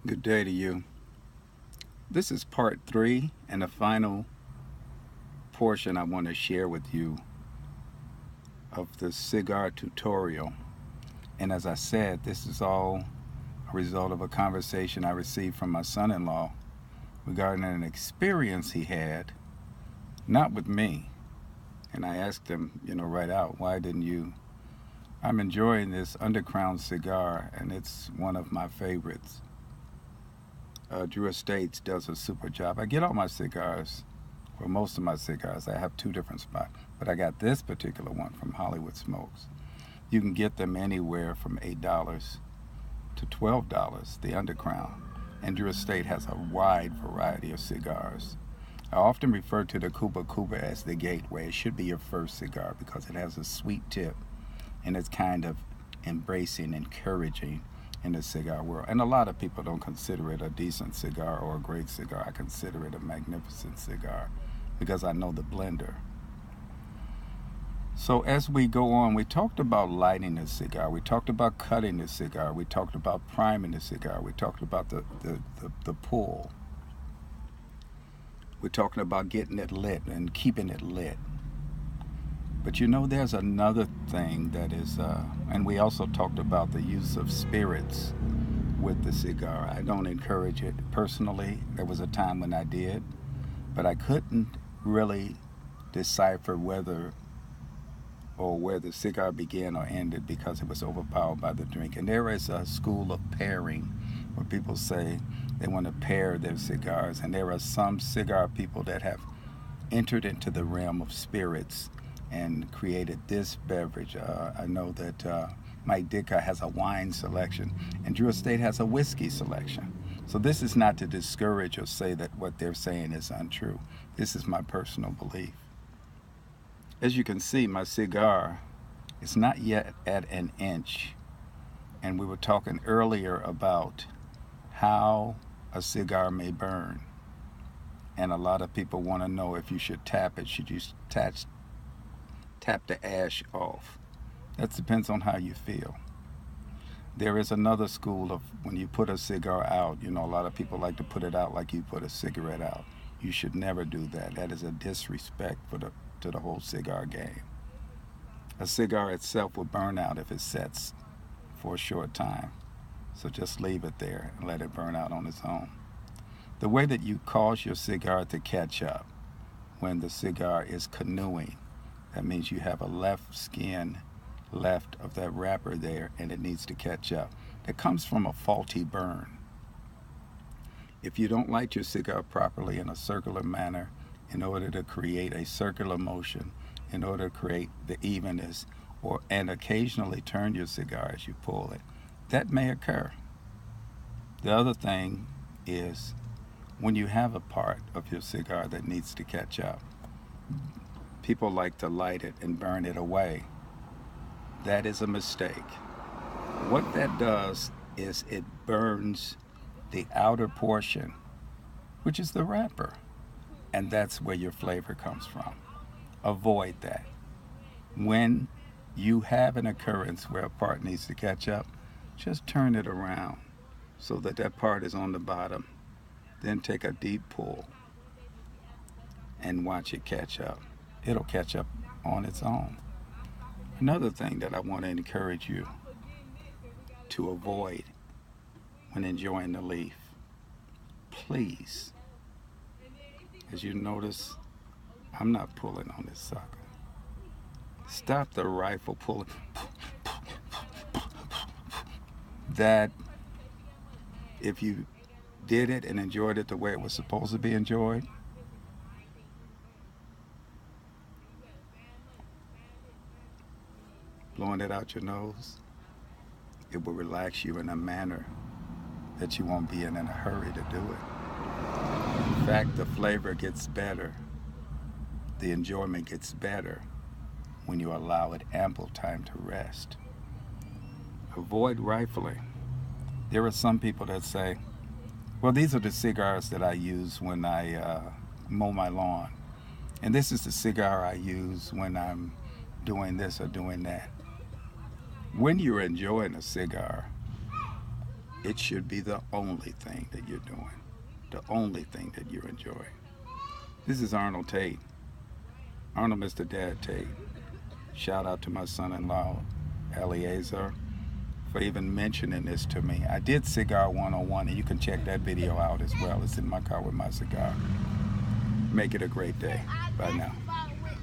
Good day to you. This is part three and the final portion I want to share with you of the cigar tutorial. And as I said, this is all a result of a conversation I received from my son in law regarding an experience he had, not with me. And I asked him, right out, why didn't you? I'm enjoying this Underground cigar, and it's one of my favorites. Drew Estates does a super job. I get all my cigars, or most of my cigars. I have two different spots, but I got this particular one from Hollywood Smokes. You can get them anywhere from $8 to $12, the Underground. And Drew Estate has a wide variety of cigars. I often refer to the Cuba Cuba as the gateway. It should be your first cigar because it has a sweet tip and it's kind of embracing, encouraging in the cigar world. And a lot of people don't consider it a decent cigar or a great cigar. I consider it a magnificent cigar because I know the blender. So as we go on, we talked about lighting the cigar. We talked about cutting the cigar. We talked about priming the cigar. We talked about the pull. We're talking about getting it lit and keeping it lit. But there's another thing that is, and we also talked about the use of spirits with the cigar. I don't encourage it personally. There was a time when I did, but I couldn't really decipher whether or where the cigar began or ended because it was overpowered by the drink. And there is a school of pairing where people say they want to pair their cigars, and there are some cigar people that have entered into the realm of spirits and created this beverage. I know that Mike Ditka has a wine selection, and Drew Estate has a whiskey selection. So this is not to discourage or say that what they're saying is untrue. This is my personal belief. As you can see, my cigar is not yet at an inch. And we were talking earlier about how a cigar may burn. And a lot of people want to know if you should tap it. Should you tap the ash off? That depends on how you feel. There is another school of when you put a cigar out, a lot of people like to put it out like you put a cigarette out. You should never do that. That is a disrespect to the whole cigar game. A cigar itself will burn out if it sets for a short time. So just leave it there and let it burn out on its own. The way that you cause your cigar to catch up when the cigar is canoeing, that means you have a left skin left of that wrapper there and it needs to catch up. That comes from a faulty burn. If you don't light your cigar properly in a circular manner in order to create a circular motion, in order to create the evenness, and occasionally turn your cigar as you pull it, that may occur. The other thing is when you have a part of your cigar that needs to catch up, people like to light it and burn it away. That is a mistake. What that does is it burns the outer portion, which is the wrapper, and that's where your flavor comes from. Avoid that. When you have an occurrence where a part needs to catch up, just turn it around so that that part is on the bottom. Then take a deep pull and watch it catch up. It'll catch up on its own. Another thing that I want to encourage you to avoid when enjoying the leaf, please, as you notice, I'm not pulling on this sucker. Stop the rifle pulling. That, if you did it and enjoyed it the way it was supposed to be enjoyed, blowing it out your nose, it will relax you in a manner that you won't be in a hurry to do it. In fact, the flavor gets better, the enjoyment gets better when you allow it ample time to rest. Avoid rifling. There are some people that say, well, these are the cigars that I use when I mow my lawn. And this is the cigar I use when I'm doing this or doing that. When you're enjoying a cigar, It should be the only thing that you're doing, the only thing that you enjoy. This is Arnold Tate. Arnold, Mr. Dad Tate. Shout out to my son-in-law, Eliezer, for even mentioning this to me. I did Cigar 101, and you can check that video out as well. It's in my car with my cigar. Make it a great day. Bye now.